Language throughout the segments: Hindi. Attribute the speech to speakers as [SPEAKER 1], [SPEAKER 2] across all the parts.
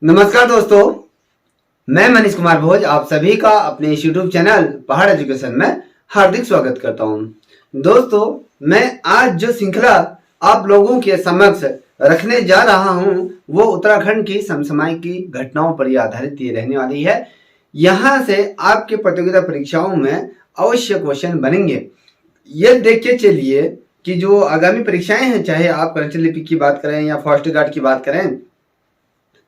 [SPEAKER 1] नमस्कार दोस्तों, मैं मनीष कुमार भोज आप सभी का अपने इस यूट्यूब चैनल पहाड़ एजुकेशन में हार्दिक स्वागत करता हूं। दोस्तों, मैं आज जो श्रृंखला आप लोगों के समक्ष रखने जा रहा हूं वो उत्तराखंड की समसामयिक घटनाओं पर ही आधारित ये रहने वाली है। यहाँ से आपके प्रतियोगिता परीक्षाओं में अवश्य क्वेश्चन बनेंगे। ये देख के चलिए कि जो आगामी परीक्षाएं हैं, चाहे आप करंट लिपिक की बात करें या फॉरेस्ट गार्ड की बात करें,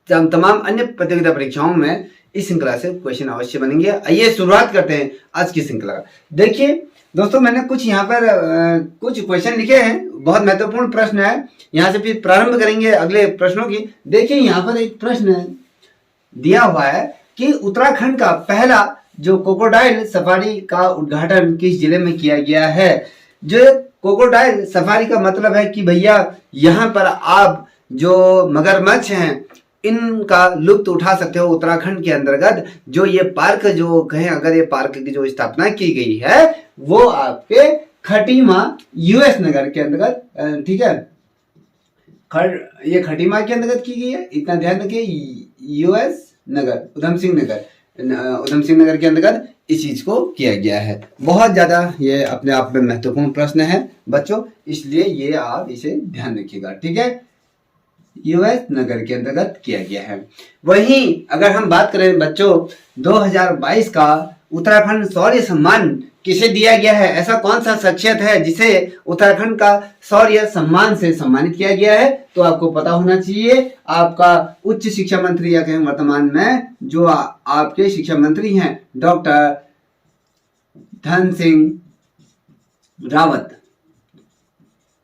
[SPEAKER 1] तमाम अन्य प्रतियोगिता परीक्षाओं में इस श्रृंखला से क्वेश्चन अवश्य बनेंगे। आइए शुरुआत करते हैं आज की श्रृंखला। देखिए दोस्तों, मैंने कुछ यहाँ पर कुछ क्वेश्चन लिखे हैं, बहुत महत्वपूर्ण प्रश्न है। यहाँ से फिर प्रारंभ करेंगे अगले प्रश्नों की। देखिए यहाँ पर एक प्रश्न दिया हुआ है कि उत्तराखंड का पहला जो क्रोकोडाइल सफारी का उद्घाटन किस जिले में किया गया है। जो क्रोकोडाइल सफारी का मतलब है कि भैया यहाँ पर आप जो मगरमच्छ हैं इनका लुत्फ उठा सकते हो। उत्तराखंड के अंतर्गत जो ये पार्क जो कहें, अगर ये पार्क की जो स्थापना की गई है वो आपके खटीमा यूएस नगर के अंतर्गत, ठीक है, ये खटीमा के अंतर्गत की गई है। इतना ध्यान रखिए, यूएस नगर, उधम सिंह नगर के अंतर्गत इस चीज को किया गया है। बहुत ज्यादा ये अपने आप में महत्वपूर्ण प्रश्न है बच्चों, इसलिए ये आप इसे ध्यान रखिएगा, ठीक है। यूएस नगर के अंतर्गत किया गया है। वहीं अगर हम बात करें बच्चों, 2022 का उत्तराखंड शौर्य सम्मान किसे दिया गया है? ऐसा कौन सा शख्सियत है जिसे उत्तराखंड का शौर्य सम्मान से सम्मानित किया गया है? तो आपको पता होना चाहिए, आपका उच्च शिक्षा मंत्री या कहें वर्तमान में जो आपके शिक्षा मंत्री हैं डॉक्टर धन सिंह रावत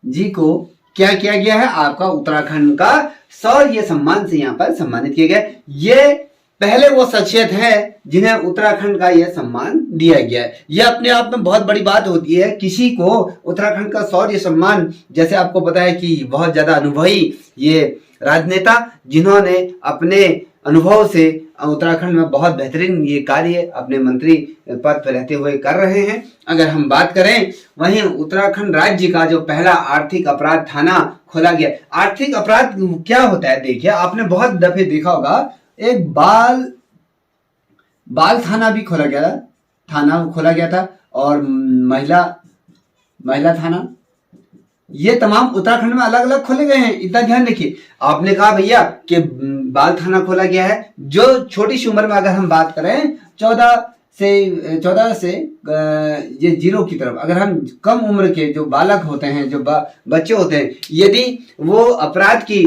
[SPEAKER 1] जी को क्या किया गया है? आपका उत्तराखंड का शौर्य सम्मान से यहाँ पर सम्मानित किया गया। ये पहले वो शख्सियत है जिन्हें उत्तराखंड का यह सम्मान दिया गया है। यह अपने आप में बहुत बड़ी बात होती है, किसी को उत्तराखंड का शौर्य सम्मान। जैसे आपको पता है कि बहुत ज्यादा अनुभवी ये राजनेता जिन्होंने अपने अनुभव से उत्तराखंड में बहुत बेहतरीन ये कार्य अपने मंत्री पद पर रहते हुए कर रहे हैं। अगर हम बात करें, वहीं उत्तराखंड राज्य का जो पहला आर्थिक अपराध थाना खोला गया। आर्थिक अपराध क्या होता है? देखिए, आपने बहुत दफे देखा होगा, एक बाल थाना भी खोला गया था और महिला थाना, ये तमाम उत्तराखंड में अलग अलग खोले गए हैं। इतना ध्यान रखिए। आपने कहा भैया कि बाल थाना खोला गया है। जो छोटी सी उम्र में अगर हम बात करें 14 से ये 0 की तरफ, अगर हम कम उम्र के जो बालक होते हैं, जो बच्चे होते हैं, यदि वो अपराध की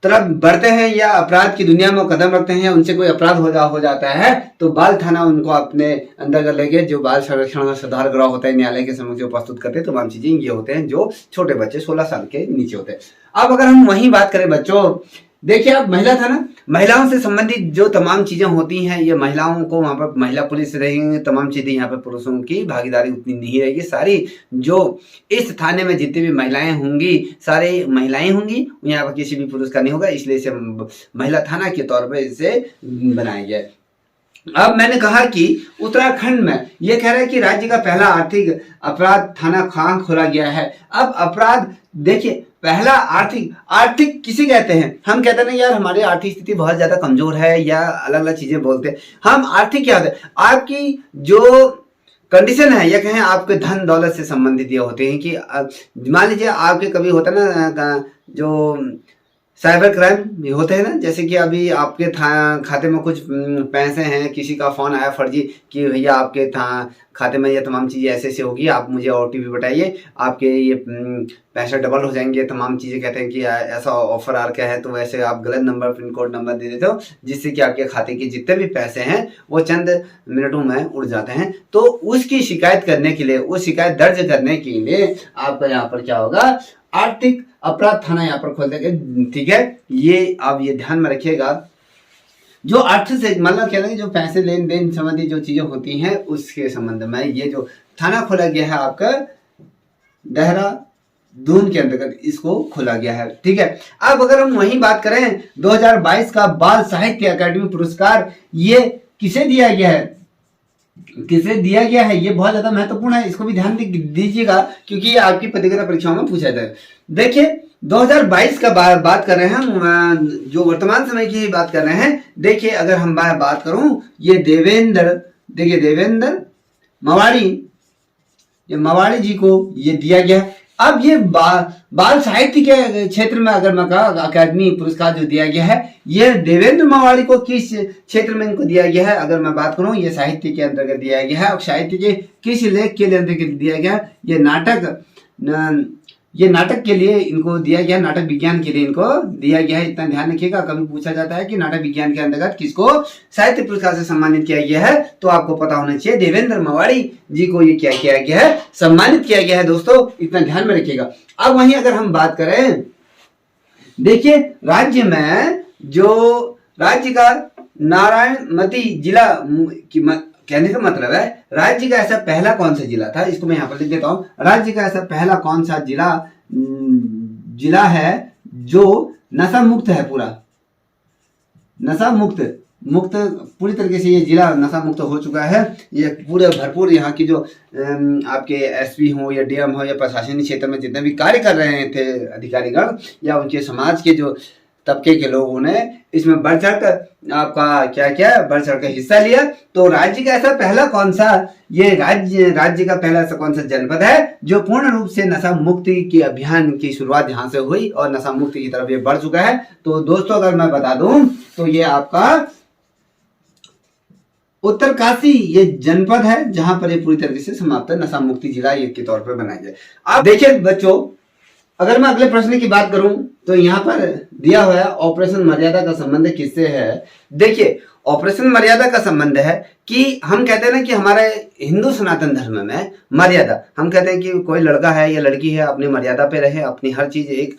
[SPEAKER 1] तरफ बढ़ते हैं या अपराध की दुनिया में कदम रखते हैं, उनसे कोई अपराध हो जाता है, तो बाल थाना उनको अपने अंदर कर लेंगे। जो बाल संरक्षण और सुधार गृह होता है, न्यायालय के समक्ष जो प्रस्तुत करते हैं तमाम चीजें ये होते हैं जो छोटे बच्चे 16 साल के नीचे होते हैं। अब अगर हम वहीं बात करें बच्चों, देखिए आप महिला थाना, महिलाओं से संबंधित जो तमाम चीजें होती हैं, ये महिलाओं को वहां पर महिला पुलिस रहेंगे, तमाम चीजें यहाँ पर पुरुषों की भागीदारी उतनी नहीं रहेगी। सारी जो इस थाने में जितनी भी महिलाएं होंगी, सारी महिलाएं होंगी, यहाँ पर किसी भी पुरुष का नहीं होगा, इसलिए इसे महिला थाना के तौर पर इसे बनाया गया है। अब मैंने कहा कि उत्तराखंड में यह कह रहा है कि राज्य का पहला आर्थिक अपराध थाना कहाँ खोला गया है। अब अपराध देखिए, पहला आर्थिक किसे कहते हैं? हम कहते हैं यार हमारी आर्थिक स्थिति बहुत ज्यादा कमजोर है या अलग अलग चीजें बोलते हैं। हम आर्थिक क्या होता है? आपकी जो कंडीशन है या कहें आपके धन दौलत से संबंधित ये होते हैं कि मान लीजिए आपके कभी होता है ना जो साइबर क्राइम होते हैं ना, जैसे कि अभी आपके खाते में कुछ पैसे हैं, किसी का फोन आया फर्जी कि भैया आपके खाते में ये तमाम चीज़ें ऐसे होगी, आप मुझे ओटीपी बताइए, आपके ये पैसे डबल हो जाएंगे, तमाम चीज़ें कहते हैं कि ऐसा ऑफर आ रखा है। तो वैसे आप गलत नंबर, पिन कोड नंबर दे देते हो, जिससे कि आपके खाते के जितने भी पैसे हैं वो चंद मिनटों में उड़ जाते हैं। तो उसकी शिकायत करने के लिए, वो शिकायत दर्ज करने के लिए आपका यहाँ पर क्या होगा, आर्थिक अपराध थाना यहाँ पर खोल देंगे, ठीक है। ये आप ये ध्यान में रखिएगा। जो अर्थ से मतलब क्या है, जो पैसे लेन देन संबंधी जो चीजें होती हैं उसके संबंध में ये जो थाना खोला गया है आपका देहरादून के अंतर्गत इसको खोला गया है, ठीक है। अब अगर हम वहीं बात करें, 2022 का बाल साहित्य अकादमी पुरस्कार ये किसे दिया गया है? किसे दिया गया है, ये बहुत ज्यादा महत्वपूर्ण है, इसको भी ध्यान दीजिएगा क्योंकि ये आपकी प्रतियोगिता परीक्षाओं में पूछा जाए। देखिए 2022 का बात कर रहे हैं हम, जो वर्तमान समय की बात कर रहे हैं। देखिए अगर हम बात करूं, ये देवेंद्र मवाड़ी, ये मवाड़ी जी को ये दिया गया। अब ये बाल साहित्य के क्षेत्र में अगर मैं कहा अकादमी पुरस्कार जो दिया गया है, ये देवेंद्र मवाड़ी को किस क्षेत्र में इनको दिया गया है, अगर मैं बात करूं ये साहित्य के अंतर्गत दिया गया है। और साहित्य के किस लेख के अंतर्गत दिया गया है, ये नाटक के लिए इनको दिया गया, नाटक विज्ञान के लिए इनको दिया गया है। इतना ध्यान रखिएगा, कभी पूछा जाता है कि नाटक विज्ञान के अंतर्गत किसको साहित्य पुरस्कार से सम्मानित किया गया है, तो आपको पता होना चाहिए देवेंद्र मवाड़ी जी को ये क्या किया गया है, सम्मानित किया गया है। दोस्तों इतना ध्यान में रखिएगा। अब वहीं अगर हम बात करें, देखिए राज्य में जो राज्य का नारायणमती जिला कहने का मतलब है राज्य का ऐसा पहला कौन सा जिला था, इसको मैं यहाँ पर लिख देता हूँ। राज्य का ऐसा पहला कौन सा जिला है जो नशा मुक्त है, पूरा नशा मुक्त पूरी तरीके से ये जिला नशा मुक्त हो चुका है। ये पूरे भरपूर यहाँ की जो आपके एसपी हो या डीएम हो या प्रशासनिक क्षेत्र में जितने भी कार्य कर रहे थे अधिकारीगण या उनके समाज के जो तबके के लोगों ने इसमें बढ़ चढ़ कर आपका क्या बढ़ चढ़ कर हिस्सा लिया। तो राज्य का ऐसा पहला कौन सा, ये राज्य का पहला ऐसा कौन सा जनपद है जो पूर्ण रूप से नशा मुक्ति के अभियान की शुरुआत यहाँ से हुई और नशा मुक्ति की तरफ ये बढ़ चुका है। तो दोस्तों अगर मैं बता दूं तो ये आपका उत्तरकाशी ये जनपद है जहां पर ये पूरी तरीके से समाप्त नशा मुक्ति जिला के तौर पर बनाया जाए। आप देखिए बच्चों, अगर मैं अगले प्रश्न की बात करूं तो यहाँ पर दिया हुआ है ऑपरेशन मर्यादा का संबंध किससे है। देखिए ऑपरेशन मर्यादा का संबंध है कि हम कहते हैं ना कि हमारे हिंदू सनातन धर्म में मर्यादा, हम कहते हैं कि कोई लड़का है या लड़की है अपनी मर्यादा पे रहे, अपनी हर चीज एक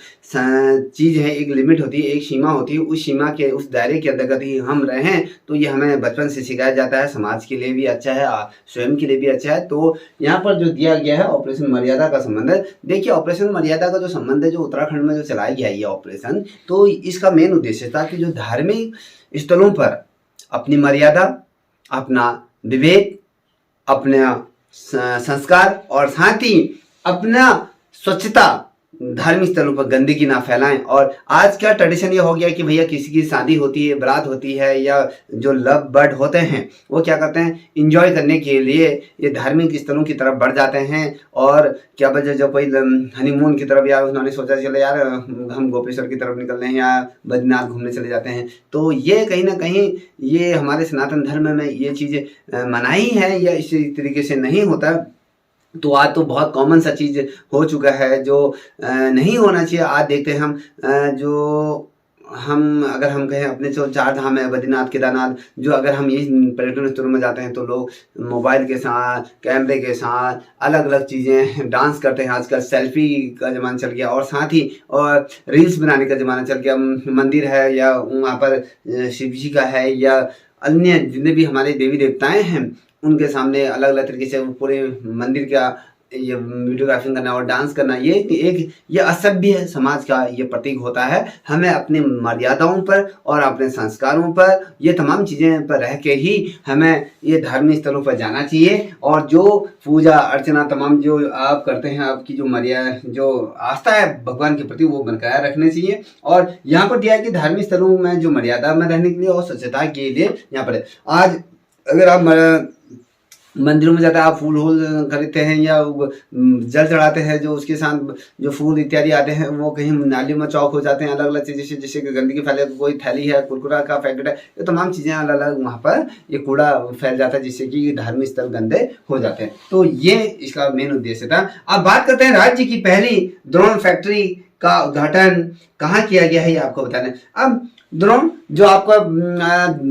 [SPEAKER 1] चीज है, एक लिमिट होती है, एक सीमा होती है, उस सीमा के उस दायरे के अंतर्गत ही हम रहें। तो ये हमें बचपन से सिखाया जाता है, समाज के लिए भी अच्छा है, स्वयं के लिए भी अच्छा है। तो यहाँ पर जो दिया गया है ऑपरेशन मर्यादा का संबंध, देखिए ऑपरेशन मर्यादा का जो संबंध है जो उत्तराखंड में जो चलाया गया ये ऑपरेशन, तो इसका मेन उद्देश्य था कि जो धार्मिक स्थलों पर अपनी मर्यादा, अपना विवेक, अपना संस्कार और साथ ही अपना स्वच्छता, धार्मिक स्थलों पर गंदगी ना फैलाएं। और आज का ट्रेडिशन ये हो गया कि भैया किसी की शादी होती है, बारात होती है या जो लव बर्ड होते हैं वो क्या करते हैं, इंजॉय करने के लिए ये धार्मिक स्थलों की तरफ बढ़ जाते हैं। और क्या वजह, जब कोई हनीमून की तरफ या उन्होंने सोचा चले यार हम गोपेश्वर की तरफ निकल रहे हैं या बद्रीनाथ घूमने चले जाते हैं, तो ये कहीं ना कहीं ये हमारे सनातन धर्म में ये चीज़ें मनाही है या इसी तरीके से नहीं होता। तो आज तो बहुत कॉमन सा चीज़ हो चुका है जो नहीं होना चाहिए। आज देखते हैं हम जो हम अगर हम कहें अपने जो चार धाम है बद्रीनाथ केदारनाथ, जो अगर हम ये पर्यटन स्थलों में जाते हैं तो लोग मोबाइल के साथ, कैमरे के साथ अलग अलग चीज़ें डांस करते हैं। आजकल सेल्फी का ज़माना चल गया और साथ ही और रील्स बनाने का ज़माना चल गया। मंदिर है या वहाँ पर शिव जी का है या अन्य जितने भी हमारे देवी देवताएँ हैं उनके सामने अलग अलग तरीके से पूरे मंदिर का ये वीडियोग्राफिंग करना और डांस करना, ये असभ्य समाज का ये प्रतीक होता है। हमें अपने मर्यादाओं पर और अपने संस्कारों पर, ये तमाम चीज़ें पर रह के ही हमें ये धार्मिक स्थलों पर जाना चाहिए। और जो पूजा अर्चना तमाम जो आप करते हैं, आपकी जो जो आस्था है भगवान के प्रति वो बरकरार रखनी चाहिए। और यहाँ पर दिया है कि धार्मिक स्थलों में जो मर्यादा में रहने के लिए और स्वच्छता के लिए यहाँ पर आज अगर आप मंदिरों में जाते हैं, आप फूल खरीदते हैं या जल चढ़ाते हैं, जो उसके साथ जो फूल इत्यादि आते हैं वो कहीं नालियों में चौक हो जाते हैं, अलग अलग चीज़ें जैसे गंदगी फैले, कोई थैली है, कुरकुरा का पैकेट है, ये तमाम चीज़ें अलग अलग वहाँ पर ये कूड़ा फैल जाता है जिससे कि धार्मिक स्थल गंदे हो जाते हैं। तो ये इसका मेन उद्देश्य था। अब बात करते हैं राज्य की पहली ड्रोन फैक्ट्री का उद्घाटन कहाँ किया गया है, ये आपको बताना है। अब ड्रोन जो आपका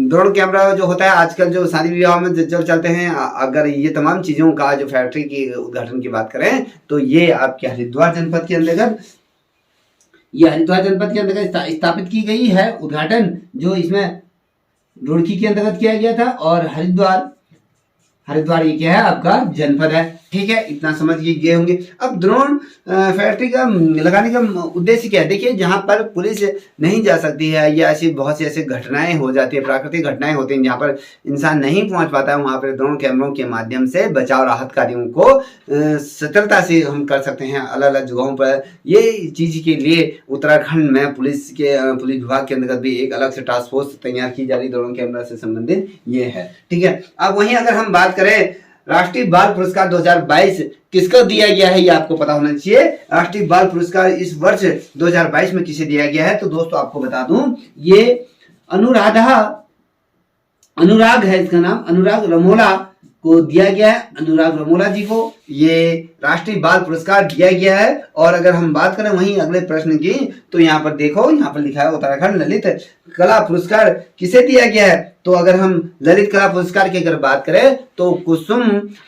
[SPEAKER 1] ड्रोन कैमरा जो होता है आजकल जो शादी विवाह में जब चलते हैं, अगर ये तमाम चीज़ों का जो फैक्ट्री की उद्घाटन की बात करें तो ये आपके हरिद्वार जनपद के अंतर्गत, ये हरिद्वार जनपद के अंतर्गत स्थापित की गई है। उद्घाटन जो इसमें रुड़की के अंतर्गत किया गया था और हरिद्वार ये क्या है आपका जनपद है। ठीक है, इतना समझ गए होंगे। अब ड्रोन फैक्ट्री का लगाने का उद्देश्य क्या है? देखिए, जहां पर पुलिस नहीं जा सकती है या ऐसी बहुत सी ऐसी घटनाएं हो जाती है, प्राकृतिक घटनाएं होती हैं जहां पर इंसान नहीं पहुंच पाता है, वहां पर ड्रोन कैमरों के माध्यम से बचाव राहत कार्यों को सतर्कता से हम कर सकते हैं अलग अलग जगहों पर। ये चीज के लिए उत्तराखंड में पुलिस विभाग के अंतर्गत भी एक अलग से टास्क फोर्स तैयार की जा रही ड्रोन कैमरा से संबंधित ये है। ठीक है, अब वहीं अगर हम बात करें राष्ट्रीय बाल पुरस्कार 2022 किसको दिया गया है, ये आपको पता होना चाहिए। राष्ट्रीय बाल पुरस्कार इस वर्ष 2022 में किसे दिया गया है? तो दोस्तों आपको बता दूं, ये अनुराग है, इसका नाम अनुराग रमोला को दिया गया है। अनुराग रमोला जी को ये राष्ट्रीय बाल पुरस्कार दिया गया है। और अगर हम बात करें वहीं अगले प्रश्न की, तो यहाँ पर देखो, यहाँ पर लिखा है उत्तराखंड ललित कला पुरस्कार किसे दिया गया है? तो अगर हम ललित कला पुरस्कार की अगर बात करें तो कुसुम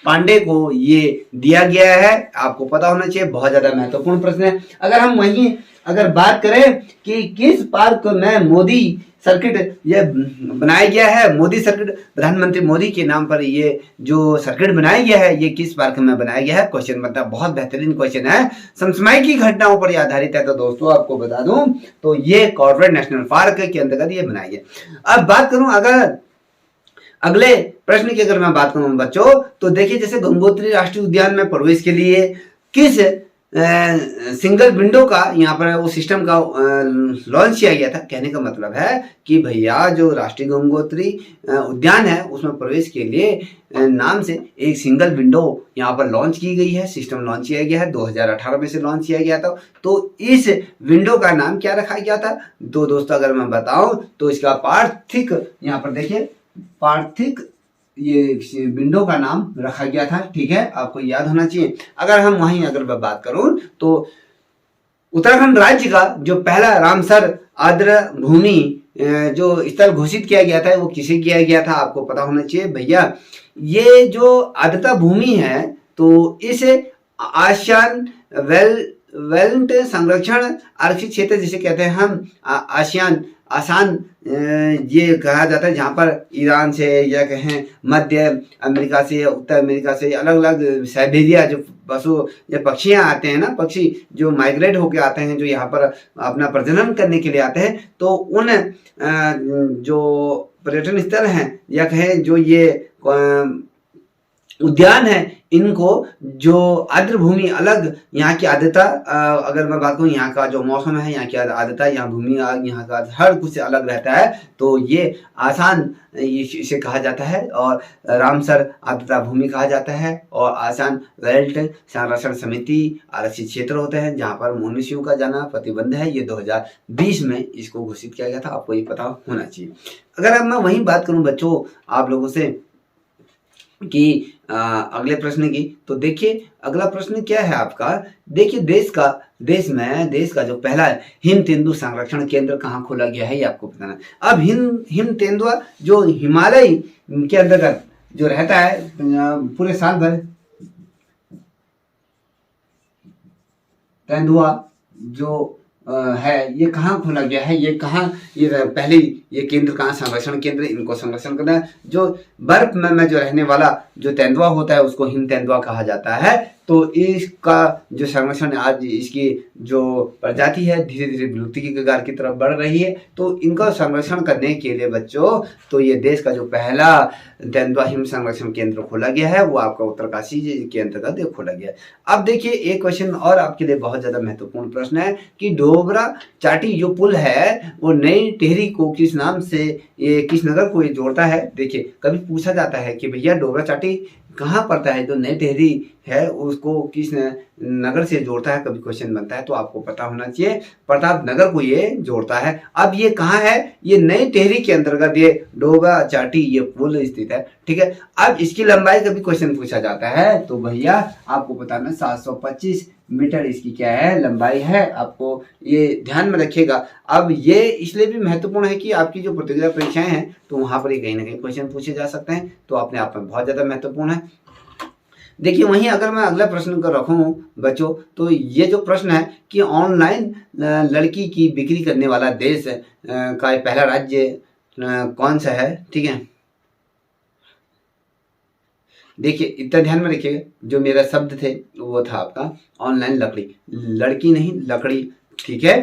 [SPEAKER 1] पांडे को ये दिया गया है। आपको पता होना चाहिए, बहुत ज्यादा महत्वपूर्ण प्रश्न है। अगर हम वहीं अगर बात करें कि किस पार्क में मोदी सर्किट ये बनाया गया है, मोदी सर्किट, प्रधानमंत्री मोदी के नाम पर ये जो सर्किट बनाया गया है, ये किस पार्क में बनाया गया है? क्वेश्चन बनता है, बहुत बेहतरीन क्वेश्चन है, समसामयिक घटनाओं पर आधारित है। तो दोस्तों आपको बता दूं, तो ये कॉर्बेट नेशनल पार्क के अंतर्गत ये बनाया गया। अब बात करूं अगर अगले प्रश्न की अगर मैं बात करूं बच्चों, तो देखिए जैसे गंगोत्री राष्ट्रीय उद्यान में प्रवेश के लिए किस सिंगल विंडो का यहाँ पर वो सिस्टम का लॉन्च किया गया था। कहने का मतलब है कि भैया जो राष्ट्रीय गंगोत्री उद्यान है उसमें प्रवेश के लिए नाम से एक सिंगल विंडो यहाँ पर लॉन्च की गई है, सिस्टम लॉन्च किया गया है, 2018 में से लॉन्च किया गया था। तो इस विंडो का नाम क्या रखा गया था? तो दोस्तों अगर मैं बताऊं तो इसका पार्थिक, यहाँ पर देखिए पार्थिक ये विंडो का नाम रखा गया था। ठीक है, आपको याद होना चाहिए। अगर हम वहीं अगर मैं बात करूं तो उत्तराखंड राज्य का जो पहला रामसर आर्द्र भूमि जो स्थल घोषित किया गया था वो किसे किया गया था? आपको पता होना चाहिए भैया। ये जो आर्द्रता भूमि है तो इस आसियान वेल्ट संरक्षण आरक्षित क्षेत्र जिसे कहते हैं हम आसान ये कहा जाता है, जहाँ पर ईरान से या कहें मध्य अमेरिका से, उत्तर अमेरिका से, अलग अलग साइबेरिया जो पशु या पक्षियाँ आते हैं ना, पक्षी जो माइग्रेट होके आते हैं, जो यहाँ पर अपना प्रजनन करने के लिए आते हैं, तो उन जो पर्यटन स्थल हैं या कहें जो ये उद्यान है, इनको जो आर्द्र भूमि अलग यहाँ की आर्द्रता, अगर मैं बात करूँ यहाँ का जो मौसम है, यहाँ की आर्द्रता, यहाँ भूमि, यहाँ का हर कुछ अलग रहता है, तो ये आसान इसे कहा जाता है और रामसर आर्द्रता भूमि कहा जाता है। और आसान वेल्ट संरक्षण समिति आरक्षित क्षेत्र होते हैं जहाँ पर मनुष्यों का जाना प्रतिबंध है। ये 2020 में इसको घोषित किया गया था, आपको ये पता होना चाहिए। अगर अब मैं वहीं बात करूँ बच्चों आप लोगों से कि अगले प्रश्न की, तो देखिए अगला प्रश्न क्या है आपका? देखिए देश का जो पहला हिम तेंदुआ संरक्षण केंद्र कहाँ खोला गया है ये आपको बताना। अब हिम तेंदुआ जो हिमालय के अंतर्गत जो रहता है पूरे साल भर, तेंदुआ जो है ये कहाँ खोला गया है? ये कहाँ, ये पहले ये केंद्र कहाँ, संरक्षण केंद्र, इनको संरक्षण करना है। जो बर्फ में जो रहने वाला जो तेंदुआ होता है उसको हिम तेंदुआ कहा जाता है। तो इसका जो संरक्षण, आज इसकी जो प्रजाति है धीरे धीरे विलुप्ति की कगार की तरफ बढ़ रही है, तो इनका संरक्षण करने के लिए बच्चों तो ये देश का जो पहला तेंदुआ हिम संरक्षण केंद्र खोला गया है वो आपका उत्तरकाशी के अंतर्गत खोला गया है। अब देखिए एक क्वेश्चन और आपके लिए बहुत ज्यादा महत्वपूर्ण प्रश्न है कि डोबरा चाटी जो पुल है वो नई टिहरी को किस नाम से, ये किस नगर को ये जोड़ता है? देखिए कभी पूछा जाता है कि भैया डोबरा चाटी कहाँ पड़ता है, जो नई टिहरी है उसको किस नगर से जोड़ता है, कभी क्वेश्चन बनता है। तो आपको पता होना चाहिए प्रताप नगर को ये जोड़ता है। अब ये कहाँ है? ये नई टिहरी के अंतर्गत ये डोबरा चाटी ये पुल स्थित है। ठीक है, अब इसकी लंबाई कभी क्वेश्चन पूछा जाता है तो भैया आपको बताना 725 मीटर इसकी क्या है, लंबाई है। आपको ये ध्यान में रखिएगा। अब ये इसलिए भी महत्वपूर्ण है कि आपकी जो प्रतियोगिता परीक्षाएं हैं तो वहां पर ही कहीं ना कहीं क्वेश्चन पूछे जा सकते हैं, तो अपने आप में बहुत ज्यादा महत्वपूर्ण है। देखिए वहीं अगर मैं अगला प्रश्न कर रखूं बच्चों, तो ये जो प्रश्न है कि ऑनलाइन लड़की की बिक्री करने वाला देश का पहला राज्य कौन सा है? ठीक है, देखिए इतना ध्यान में रखिएगा, जो मेरा शब्द थे वो था आपका ऑनलाइन लकड़ी, लड़की नहीं लकड़ी, ठीक है।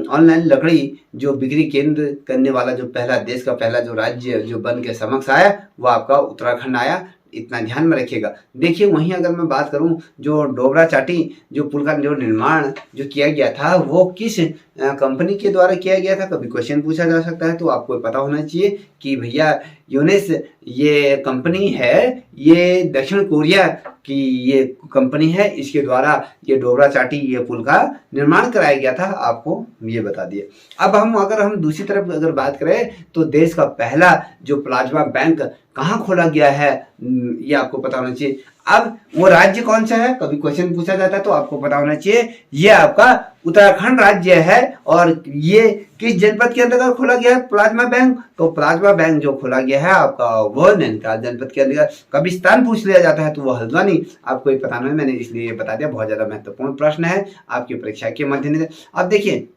[SPEAKER 1] ऑनलाइन लकड़ी जो बिक्री केंद्र करने वाला जो पहला देश का पहला जो राज्य जो बन के समक्ष आया वो आपका उत्तराखंड आया, इतना ध्यान में रखिएगा। देखिए वहीं अगर मैं बात करूं जो डोबरा चाटी जो पुल का जो निर्माण जो किया गया था वो किस कंपनी के द्वारा किया गया था, कभी क्वेश्चन पूछा जा सकता है, तो आपको पता होना चाहिए कि भैया यूनिस ये कंपनी है, ये दक्षिण कोरिया की ये कंपनी है, इसके द्वारा ये डोबरा चाटी ये पुल का निर्माण कराया गया था, आपको ये बता दिए। अब अगर हम दूसरी तरफ अगर बात करें तो देश का पहला जो प्लाज्मा बैंक कहाँ खोला गया है ये आपको पता होना चाहिए। अब वो राज्य कौन सा है, कभी क्वेश्चन पूछा जाता है तो आपको पता होना चाहिए, ये आपका उत्तराखंड राज्य है। और ये किस जनपद के अंतर्गत खोला गया है प्लाज्मा बैंक, तो प्लाज्मा बैंक जो खोला गया है आपका वो नैनीताल जनपद के अंतर्गत। कभी स्थान पूछ लिया जाता है तो वो हल्द्वानी, आपको ये पता नहीं, मैंने इसलिए ये बता दिया, बहुत ज्यादा महत्वपूर्ण प्रश्न है आपकी परीक्षा के मद्देनजर। अब देखिए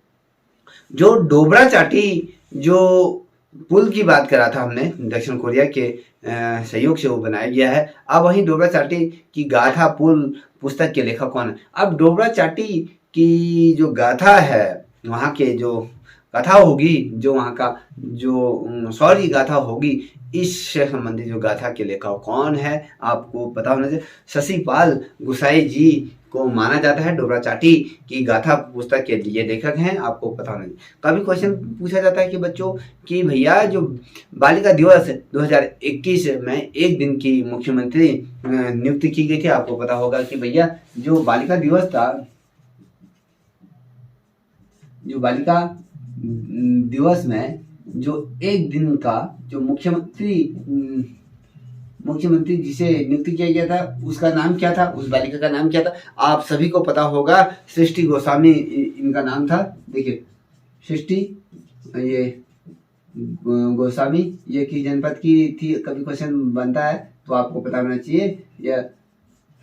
[SPEAKER 1] जो डोबरा चाटी जो पुल की बात करा था हमने, दक्षिण कोरिया के सहयोग से वो बनाया गया है। अब वहीं डोबरा चाटी की गाथा पुल पुस्तक के लेखक कौन है। अब डोबरा चाटी की जो गाथा है, वहाँ के जो कथा होगी, जो वहाँ का जो शौर्य गाथा होगी, इससे संबंधित जो गाथा के लेखक कौन है आपको पता होना चाहिए। शशिपाल गुसाई जी को माना जाता है डोबरा चाटी की गाथा पुस्तक के लिए लेखक हैं, आपको पता होना चाहिए। कभी क्वेश्चन पूछा जाता है कि बच्चों कि भैया जो बालिका दिवस 2021 में एक दिन की मुख्यमंत्री नियुक्ति की गई थी, आपको पता होगा कि भैया जो बालिका दिवस था, जो बालिका दिवस में जो एक दिन का जो मुख्यमंत्री जिसे नियुक्त किया गया था उसका नाम क्या था, उस बालिका का नाम क्या था, आप सभी को पता होगा, सृष्टि गोस्वामी इनका नाम था। देखिए सृष्टि ये गोस्वामी ये किस जनपद की थी, कभी क्वेश्चन बनता है तो आपको पता होना चाहिए, यह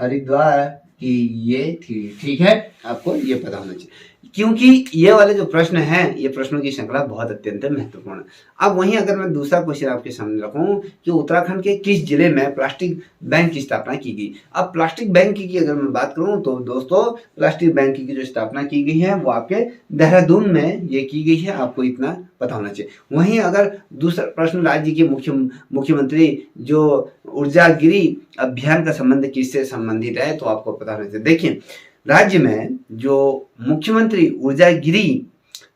[SPEAKER 1] हरिद्वार की ये थी, ठीक है, आपको ये पता होना चाहिए क्योंकि ये वाले जो प्रश्न हैं ये प्रश्नों की श्रृंखला बहुत अत्यंत महत्वपूर्ण है। अब वहीं अगर मैं दूसरा क्वेश्चन आपके सामने रखूं कि उत्तराखंड के किस जिले में प्लास्टिक बैंक की स्थापना की गई। अब प्लास्टिक बैंक की अगर मैं बात करूं तो दोस्तों प्लास्टिक बैंक की जो स्थापना की गई है वो आपके देहरादून में ये की गई है, आपको इतना पता होना चाहिए। वहीं अगर दूसरा प्रश्न राज्य के मुख्यमंत्री जो ऊर्जा गिरी अभियान का संबंध किससे संबंधित है तो आपको पता होना चाहिए। देखिए राज्य में जो मुख्यमंत्री ऊर्जा गिरी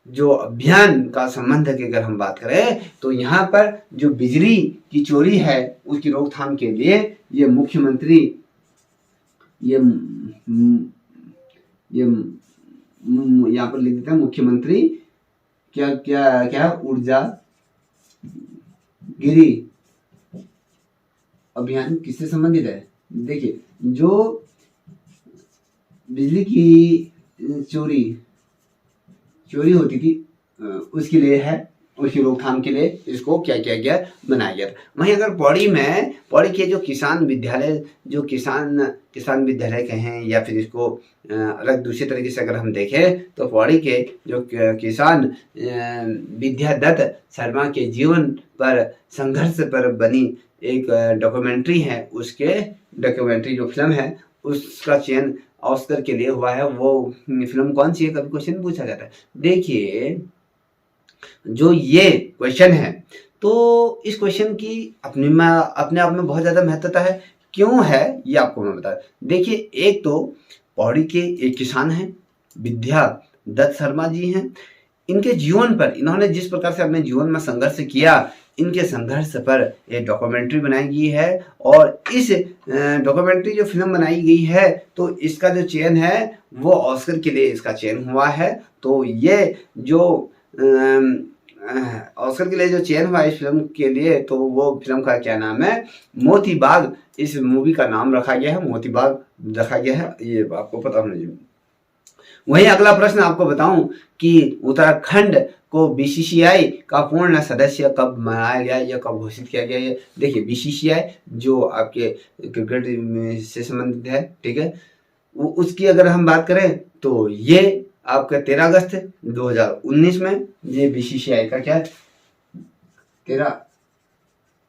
[SPEAKER 1] जो अभियान का संबंध की अगर हम बात करें तो यहाँ पर जो बिजली की चोरी है उसकी रोकथाम के लिए ये मुख्यमंत्री ये यहाँ पर लिख देते हैं मुख्यमंत्री क्या क्या क्या ऊर्जा गिरी अभियान किससे संबंधित है। देखिए जो बिजली की चोरी होती थी उसके लिए है, उसकी रोकथाम के लिए इसको क्या किया गया बनाया गया था। वहीं अगर पौड़ी के जो किसान विद्यालय जो किसान विद्यालय कहें या फिर इसको अलग दूसरी तरीके से अगर हम देखें तो पौड़ी के जो किसान विद्यादत्त शर्मा के जीवन पर संघर्ष पर बनी एक डॉक्यूमेंट्री है, उसके डॉक्यूमेंट्री जो फिल्म है उसका चयन ऑस्कर के लिए हुआ है। वो फिल्म कौन सी है, कभी क्वेश्चन पूछा जाता है। देखिए जो ये क्वेश्चन है तो इस क्वेश्चन की अपने आप में बहुत ज्यादा महत्वता है, क्यों है ये आपको मैं बता। देखिए एक तो पौड़ी के एक किसान हैं विद्यादत्त शर्मा जी हैं, इनके जीवन पर इन्होंने जिस प्रकार से अपने जीवन में संघर्ष किया, इनके संघर्ष पर एक डॉक्यूमेंट्री बनाई गई है और इस डॉक्यूमेंट्री जो फिल्म बनाई गई है तो इसका जो चयन है वो ऑस्कर के लिए इसका चयन हुआ है। तो ये जो ऑस्कर के लिए जो चयन हुआ इस फिल्म के लिए तो वो फिल्म का क्या नाम है, मोती बाग, इस मूवी का नाम रखा गया है, मोती बाग रखा गया है, ये आपको पता होना चाहिए। वहीं अगला प्रश्न आपको बताऊं कि उत्तराखंड को बीसीसीआई का पूर्ण सदस्य कब बनाया गया या कब घोषित किया गया है। देखिए बीसीसीआई जो आपके क्रिकेट से संबंधित है, ठीक है, उसकी अगर हम बात करें तो ये आपका 13 अगस्त 2019 में ये बीसीसीआई का क्या है 13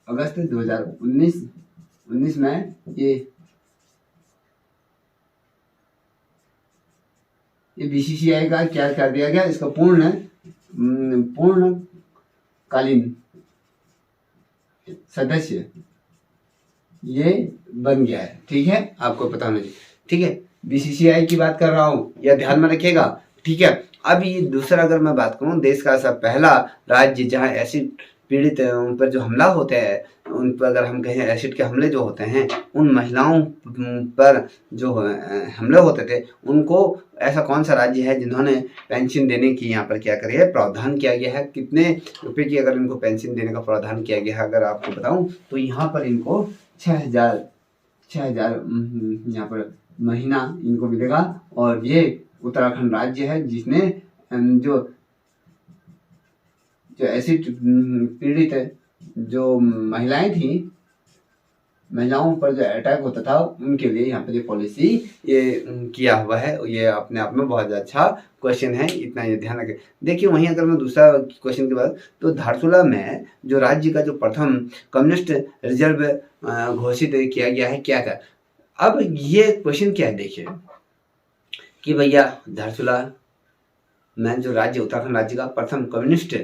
[SPEAKER 1] अगस्त 2019 19 में ये बीसीसीआई का क्या कर दिया गया, इसका पूर्णकालीन सदस्य ये बन गया है। ठीक है, आपको पता होना चाहिए। ठीक है, बीसीसीआई की बात कर रहा हूँ, यह ध्यान में रखिएगा। ठीक है, अब ये दूसरा अगर मैं बात करूँ, देश का ऐसा पहला राज्य जहाँ एसिड पीड़ित उन पर जो हमला होते हैं, उन पर अगर हम कहें एसिड के हमले जो होते हैं, उन महिलाओं पर जो हमले होते थे, उनको ऐसा कौन सा राज्य है जिन्होंने पेंशन देने की यहाँ पर क्या करिए प्रावधान किया गया है, कितने रुपए की अगर इनको पेंशन देने का प्रावधान किया गया है, अगर आपको बताऊं तो यहाँ पर इनको 6,000 यहाँ पर महीना इनको मिलेगा। और ये उत्तराखंड राज्य है जिसने जो एसिड पीड़ित जो महिलाएं थी, महिलाओं पर जो अटैक होता था, उनके लिए यहाँ पर ये पॉलिसी ये किया हुआ है। ये अपने आप में बहुत अच्छा क्वेश्चन है, इतना ये ध्यान रखें। देखिए, वहीं अगर मैं दूसरा क्वेश्चन की बात, तो धारचूला में जो राज्य का जो प्रथम कम्युनिस्ट रिजर्व घोषित किया गया है, क्या था। अब ये क्वेश्चन क्या है, देखिए कि भैया धारचूला में जो राज्य उत्तराखंड राज्य का प्रथम कम्युनिस्ट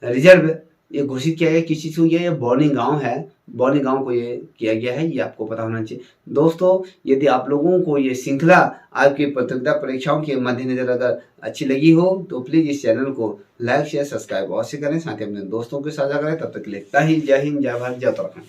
[SPEAKER 1] रिजर्व ये घोषित किया गया किस चीज को, ये बौनी गांव है, बौनी गांव को ये किया गया है, ये आपको पता होना चाहिए। दोस्तों, यदि आप लोगों को ये श्रृंखला आपकी प्रतियोगिता परीक्षाओं के मद्देनजर अगर अच्छी लगी हो तो प्लीज इस चैनल को लाइक शेयर सब्सक्राइब अवश्य करें, साथ ही अपने दोस्तों के साझा करें। तब तक के लिए जय हिंद, जय भारत, जय उत्तराखंड।